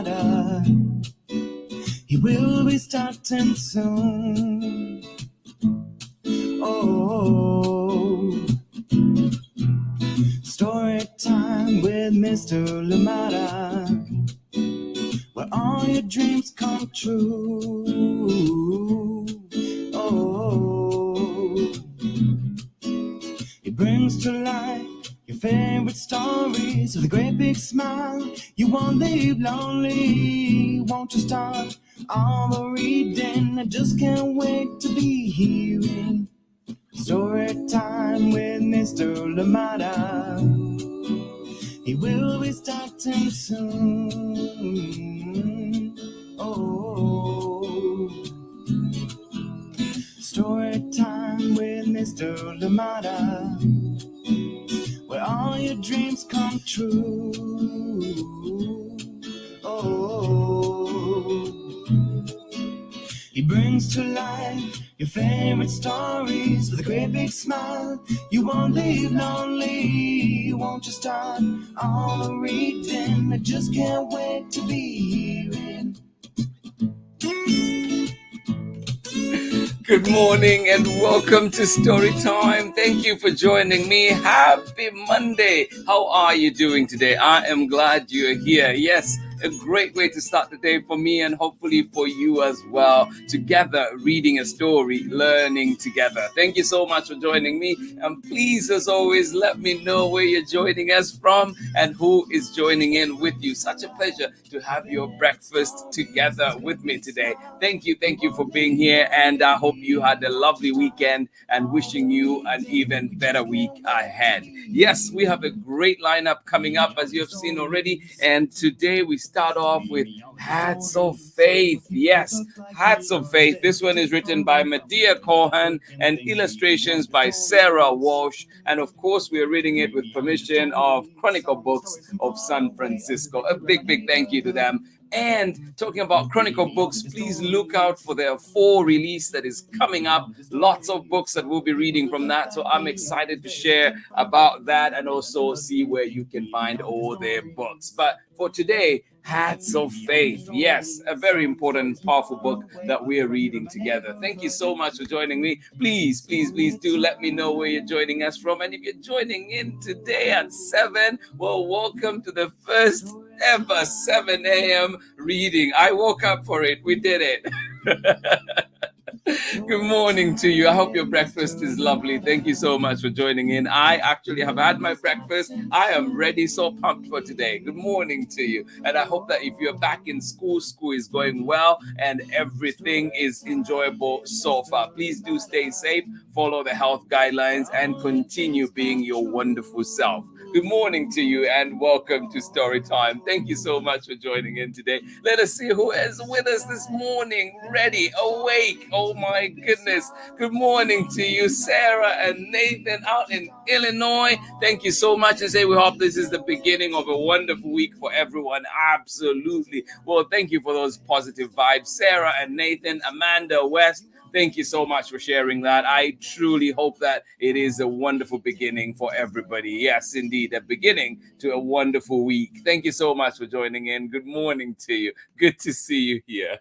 Lamada. He will be starting soon. Oh, story time with Mr. Lamada, where all your dreams come true. Oh, he brings to life your favorite stories with a great big smile. You won't leave lonely. Won't you start all the reading? I just can't wait to be hearing story time with Mr. Lamada. He will be starting soon. Oh, story time with Mr. Lamada, where all your dreams come true. Oh, he brings to life your favorite stories with a great big smile. You won't leave lonely. Won't you start all the reading? I just can't wait to be hearing. Good morning and welcome to Story Time. Thank you for joining me. Happy Monday. How are you doing today? I am glad you're here. Yes, a great way to start the day for me and hopefully for you as well. Together, reading a story, learning together. Thank you so much for joining me. And please, as always, let me know where you're joining us from and who is joining in with you. Such a pleasure to have your breakfast together with me today. Thank you for being here, and I hope you had a lovely weekend and wishing you an even better week ahead. Yes, we have a great lineup coming up, as you have seen already, and today we start off with Hats of Faith. Yes, Hats of Faith. This one is written by MEDEIA COHAN and illustrations by Sarah Walsh, and of course we are reading it with permission of Chronicle Books of San Francisco. A big thank you to them. And talking about Chronicle Books, please look out for their fall release that is coming up. Lots of books that we'll be reading from that. So I'm excited to share about that and also see where you can find all their books. But for today, Hats of Faith. Yes, a very important, powerful book that we are reading together. Thank you so much for joining me. Please do let me know where you're joining us from. And if you're joining in today at 7, well, welcome to the first ever 7 a.m. reading. I woke up for it. We did it. Good morning to you. I hope your breakfast is lovely. Thank you so much for joining in. I actually have had my breakfast. I am ready, so pumped for today. Good morning to you. And I hope that if you're back in school, school is going well and everything is enjoyable so far. Please do stay safe, follow the health guidelines, and continue being your wonderful self. Good morning to you and welcome to Story Time. Thank you so much for joining in today. Let us see who is with us this morning. Ready, awake. Oh my goodness. Good morning to you, Sarah and Nathan out in Illinois. Thank you so much, and say we hope this is the beginning of a wonderful week for everyone. Absolutely. Well, thank you for those positive vibes. Sarah and Nathan, Amanda West, thank you so much for sharing that. I truly hope that it is a wonderful beginning for everybody. Yes, indeed, a beginning to a wonderful week. Thank you so much for joining in. Good morning to you. Good to see you here.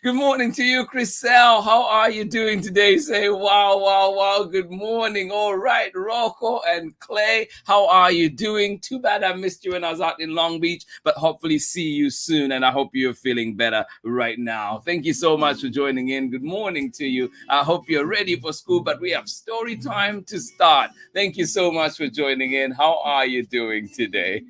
Good morning to you, Chriselle. How are you doing today? Say wow. Good morning. All right, Rocco and Clay, how are you doing? Too bad I missed you when I was out in Long Beach, but hopefully see you soon, and I hope you're feeling better right now. Thank you so much for joining in. Good morning to you. I hope you're ready for school, but we have story time to start. Thank you so much for joining in. How are you doing today?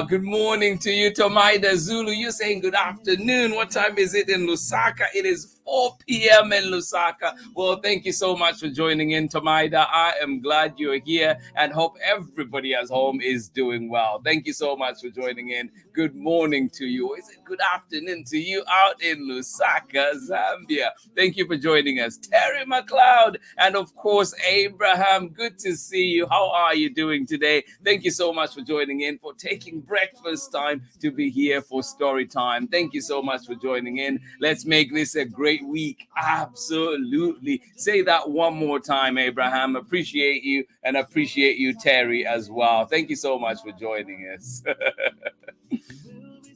Good morning to you, Tomaida Zulu. You're saying good afternoon. What time is it in Lusaka? It is 4 p.m. in Lusaka. Well, thank you so much for joining in, Tomaida. I am glad you're here and hope everybody at home is doing well. Thank you so much for joining in. Good morning to you. Is it good afternoon to you out in Lusaka, Zambia? Thank you for joining us. Terry McLeod and, of course, Abraham. Good to see you. How are you doing today? Thank you so much for joining in, for taking breakfast time to be here for story time. Thank you so much for joining in. Let's make this a great great week. Absolutely. Say that one more time, Abraham. Appreciate you, and appreciate you, Terry, as well. Thank you so much for joining us.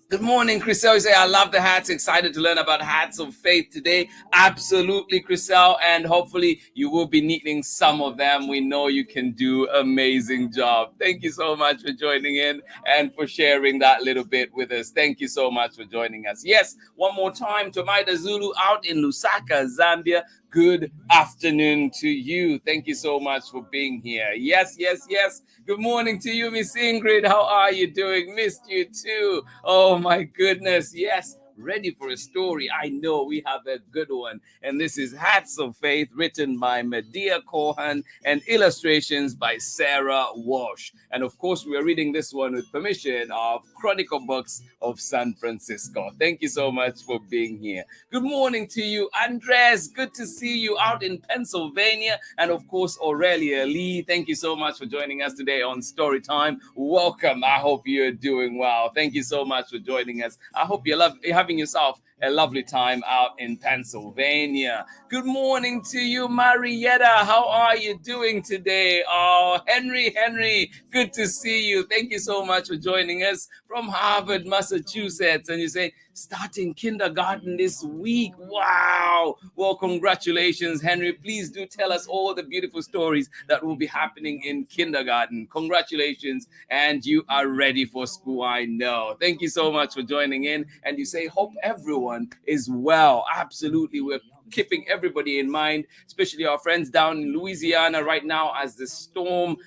Good morning, Chriselle. You say, I love the hats. Excited to learn about hats of faith today. Absolutely, Chriselle. And hopefully you will be needing some of them. We know you can do amazing job. Thank you so much for joining in and for sharing that little bit with us. Thank you so much for joining us. Yes, one more time, Tomaida Zulu out in Lusaka, Zambia. Good afternoon to you. Thank you so much for being here. Yes, yes, yes. Good morning to you, Miss Ingrid. How are you doing? Missed you too. Oh my goodness. Yes. Ready for a story. I know we have a good one. And this is Hats of Faith, written by MEDEIA COHAN and illustrations by Sarah Walsh. And of course, we are reading this one with permission of Chronicle Books of San Francisco. Thank you so much for being here. Good morning to you, Andres. Good to see you out in Pennsylvania. And of course, Aurelia Lee. Thank you so much for joining us today on Story Time. Welcome. I hope you're doing well. Thank you so much for joining us. I hope you're having yourself a lovely time out in Pennsylvania. Good morning to you, Marietta. How are you doing today? Oh, Henry, good to see you. Thank you so much for joining us from Harvard, Massachusetts. And you say, starting kindergarten this week. Wow. Well, congratulations, Henry. Please do tell us all the beautiful stories that will be happening in kindergarten. Congratulations. And you are ready for school, I know. Thank you so much for joining in. And you say, hope everyone is well. Absolutely. We're keeping everybody in mind, especially our friends down in Louisiana right now as the storm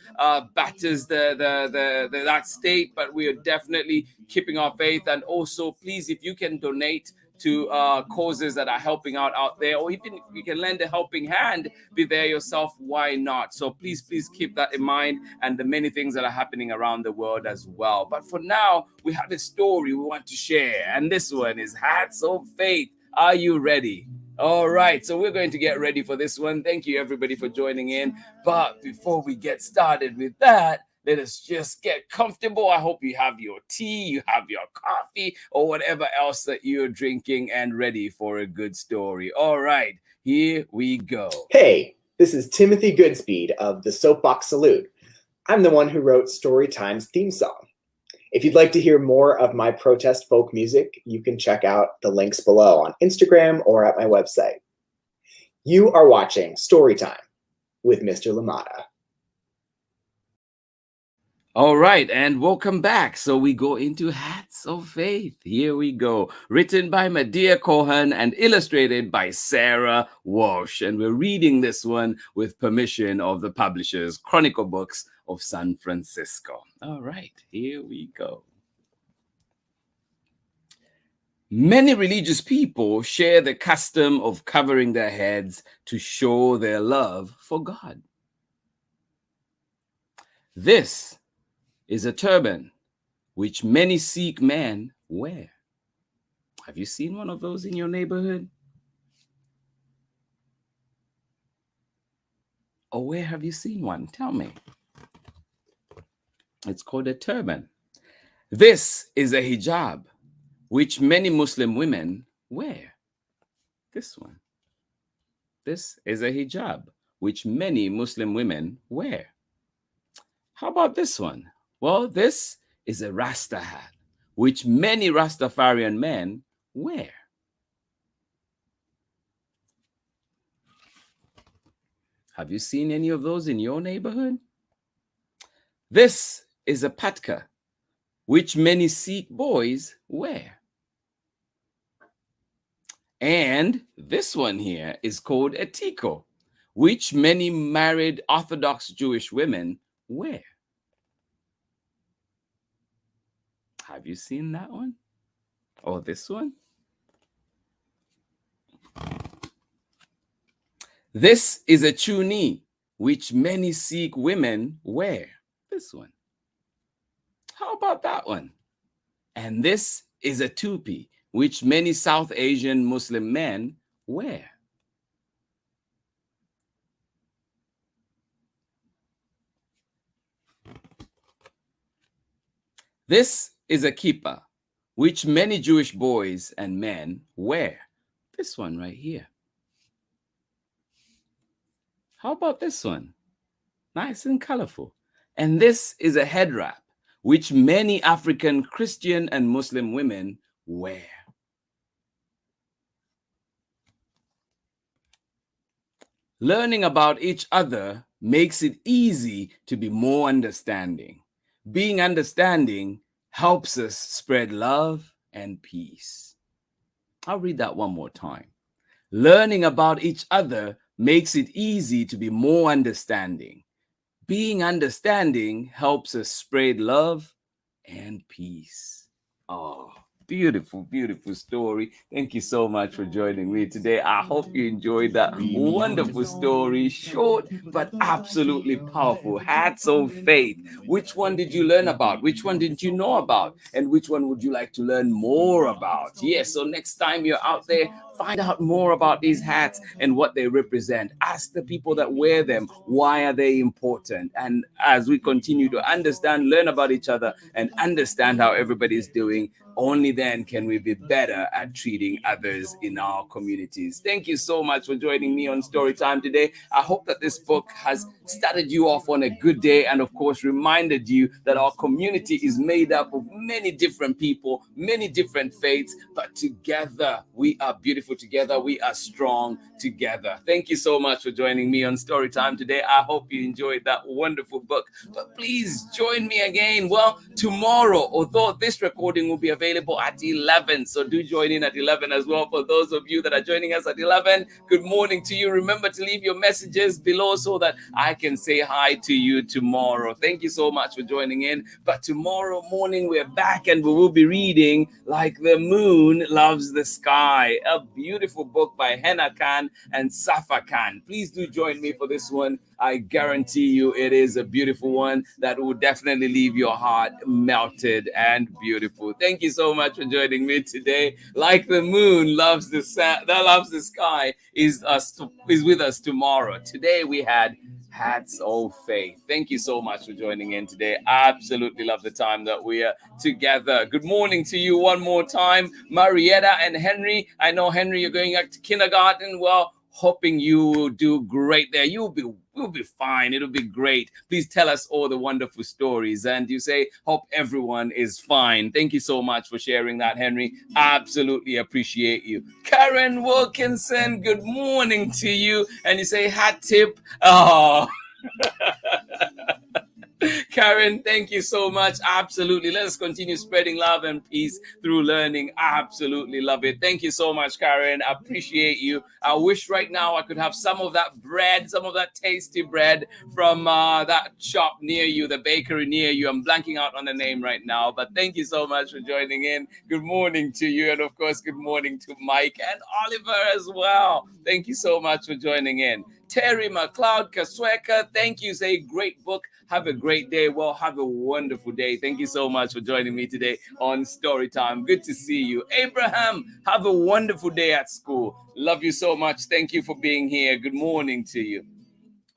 batters that state. But we are definitely keeping our faith. And also, please, if you can donate to causes that are helping out there, or even if you can lend a helping hand, be there yourself, why not? So please keep that in mind, and the many things that are happening around the world as well. But for now, we have a story we want to share, and this one is Hats of Faith. Are you ready? All right, so we're going to get ready for this one. Thank you, everybody, for joining in. But before we get started with that, let us just get comfortable. I hope you have your tea, you have your coffee, or whatever else that you're drinking and ready for a good story. All right, here we go. Hey, this is Timothy Goodspeed of the Soapbox Salute. I'm the one who wrote Storytime's theme song. If you'd like to hear more of my protest folk music, you can check out the links below on Instagram or at my website. You are watching Storytime with Mr. Lamada. All right, and welcome back. So we go into Hats of Faith. Here we go. Written by MEDEIA COHAN and illustrated by Sarah Walsh. And we're reading this one with permission of the publishers, Chronicle Books of San Francisco. All right, here we go. Many religious people share the custom of covering their heads to show their love for God. This is a turban, which many Sikh men wear. Have you seen one of those in your neighborhood? Or where have you seen one? Tell me. It's called a turban. This is a hijab, which many Muslim women wear. This one. This is a hijab, which many Muslim women wear. How about this one? Well, this is a Rasta hat, which many Rastafarian men wear. Have you seen any of those in your neighborhood? This is a patka, which many Sikh boys wear. And this one here is called a tiko, which many married Orthodox Jewish women wear. Have you seen that one? Or this one? This is a chuni, which many Sikh women wear. This one. How about that one? And this is a tupi, which many South Asian Muslim men wear. This is a kippah, which many Jewish boys and men wear. this one right here? How about this one? Nice and colorful. And this is a head wrap, which many African Christian and Muslim women wear. Learning about each other makes it easy to be more understanding. Being understanding helps us spread love and peace. I'll read that one more time. Learning about each other makes it easy to be more understanding. Being understanding helps us spread love and peace. Oh, beautiful, beautiful story. Thank you so much for joining me today. I hope you enjoyed that wonderful story. Short, but absolutely powerful. Hats of faith. Which one did you learn about? Which one didn't you know about? And which one would you like to learn more about? Yes, so next time you're out there, find out more about these hats and what they represent. Ask the people that wear them, why are they important? And as we continue to understand, learn about each other, and understand how everybody is doing, only then can we be better at treating others in our communities. Thank you so much for joining me on Storytime today. I hope that this book has started you off on a good day and, of course, reminded you that our community is made up of many different people, many different faiths, but together we are beautiful together. We are strong together. Thank you so much for joining me on Storytime today. I hope you enjoyed that wonderful book. But please join me again. Well, tomorrow, although this recording will be available at 11, so do join in at 11 as well. For those of you that are joining us at 11, good morning to you. Remember to leave your messages below so that I can say hi to you tomorrow. Thank you so much for joining in. But tomorrow morning, we're back and we will be reading Like the Moon Loves the Sky, a beautiful book by Henna Khan and Safa Khan. Please do join me for this one. I guarantee you it is a beautiful one that will definitely leave your heart melted and beautiful. Thank you so much for joining me today. Like the Moon Loves the Sky is with us tomorrow. Today we had Hats of Faith. Thank you so much for joining in today. Absolutely love the time that we are together. Good morning to you one more time, Marietta and Henry. I know, Henry, you're going back to kindergarten. Well, hoping you will do great there. You'll be fine. It'll be great. Please tell us all the wonderful stories. And you say, hope everyone is fine. Thank you so much for sharing that, Henry. Absolutely appreciate you. Karen Wilkinson, good morning to you. And you say, hat tip. Oh. Karen, thank you so much. Absolutely. Let us continue spreading love and peace through learning. Absolutely love it. Thank you so much, Karen. I appreciate you. I wish right now I could have some of that bread, some of that tasty bread from that shop near you, the bakery near you. I'm blanking out on the name right now, but thank you so much for joining in. Good morning to you. And of course, good morning to Mike and Oliver as well. Thank you so much for joining in. Terry McLeod Kasweka, thank you. Say great book. Have a great day. Well, have a wonderful day. Thank you so much for joining me today on Storytime. Good to see you. Abraham, have a wonderful day at school. Love you so much. Thank you for being here. Good morning to you.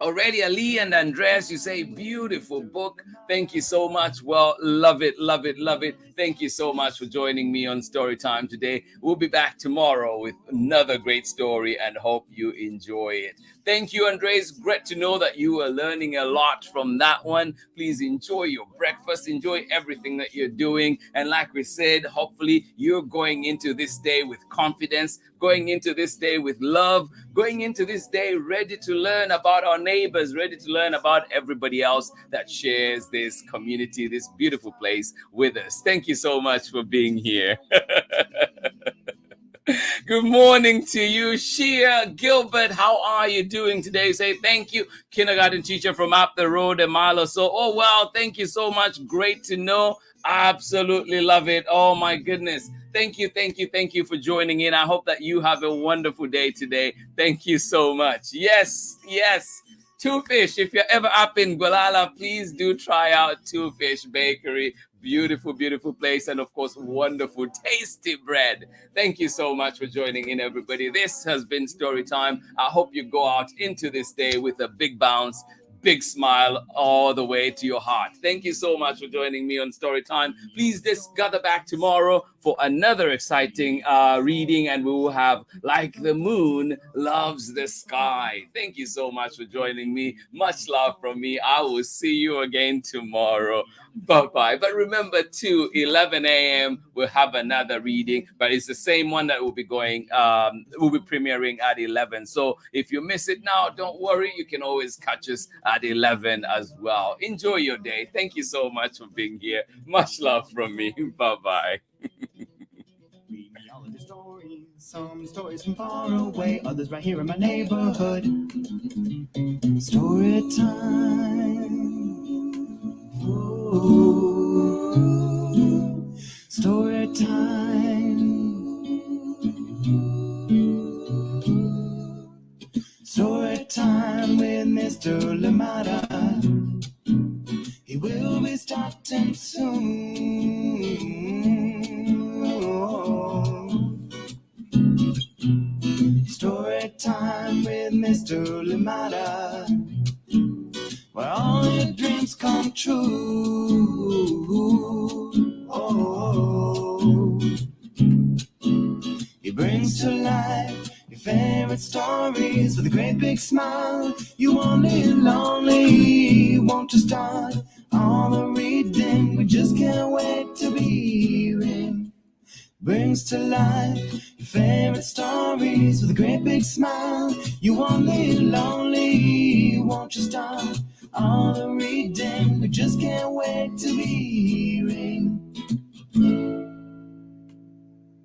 Aurelia Lee and Andres, you say beautiful book. Thank you so much. Well, love it, love it, love it. Thank you so much for joining me on Storytime today. We'll be back tomorrow with another great story and hope you enjoy it. Thank you, Andres. Great to know that you are learning a lot from that one. Please enjoy your breakfast. Enjoy everything that you're doing. And like we said, hopefully you're going into this day with confidence, going into this day with love, going into this day ready to learn about our neighbors, ready to learn about everybody else that shares this community, this beautiful place with us. Thank you so much for being here. Good morning to you, Shia Gilbert. How are you doing today? Say thank you, kindergarten teacher from up the road a mile or so. Oh, wow. Thank you so much. Great to know. Absolutely love it. Oh, my goodness. Thank you, thank you, thank you for joining in. I hope that you have a wonderful day today. Thank you so much. Yes, yes. Two Fish, if you're ever up in Gualala, please do try out Two Fish Bakery. Beautiful, beautiful place. And of course, wonderful, tasty bread. Thank you so much for joining in, everybody. This has been Storytime. I hope you go out into this day with a big bounce, big smile all the way to your heart. Thank you so much for joining me on Storytime. Please just gather back tomorrow for another exciting reading, and we will have Like the Moon Loves the Sky. Thank you so much for joining me. Much love from me. I will see you again tomorrow. Bye-bye. But remember, too, 11 a.m. we'll have another reading, but it's the same one that will be going, will be premiering at 11. So if you miss it now, don't worry. You can always catch us at 11 as well. Enjoy your day. Thank you so much for being here. Much love from me. Bye-bye. Read me all of the stories, some stories from far away, others right here in my neighborhood. Story time. Ooh. Story time. Story time with Mr. Lamada. He will be starting soon. Story time with Mr. Lamada, where all your dreams come true. Oh, he brings to life your favorite stories with a great big smile. You won't live lonely, won't you start all the reading? We just can't wait to be hearing. Brings to life your favorite stories with a great big smile. You won't live lonely, won't you start all the reading? We just can't wait to be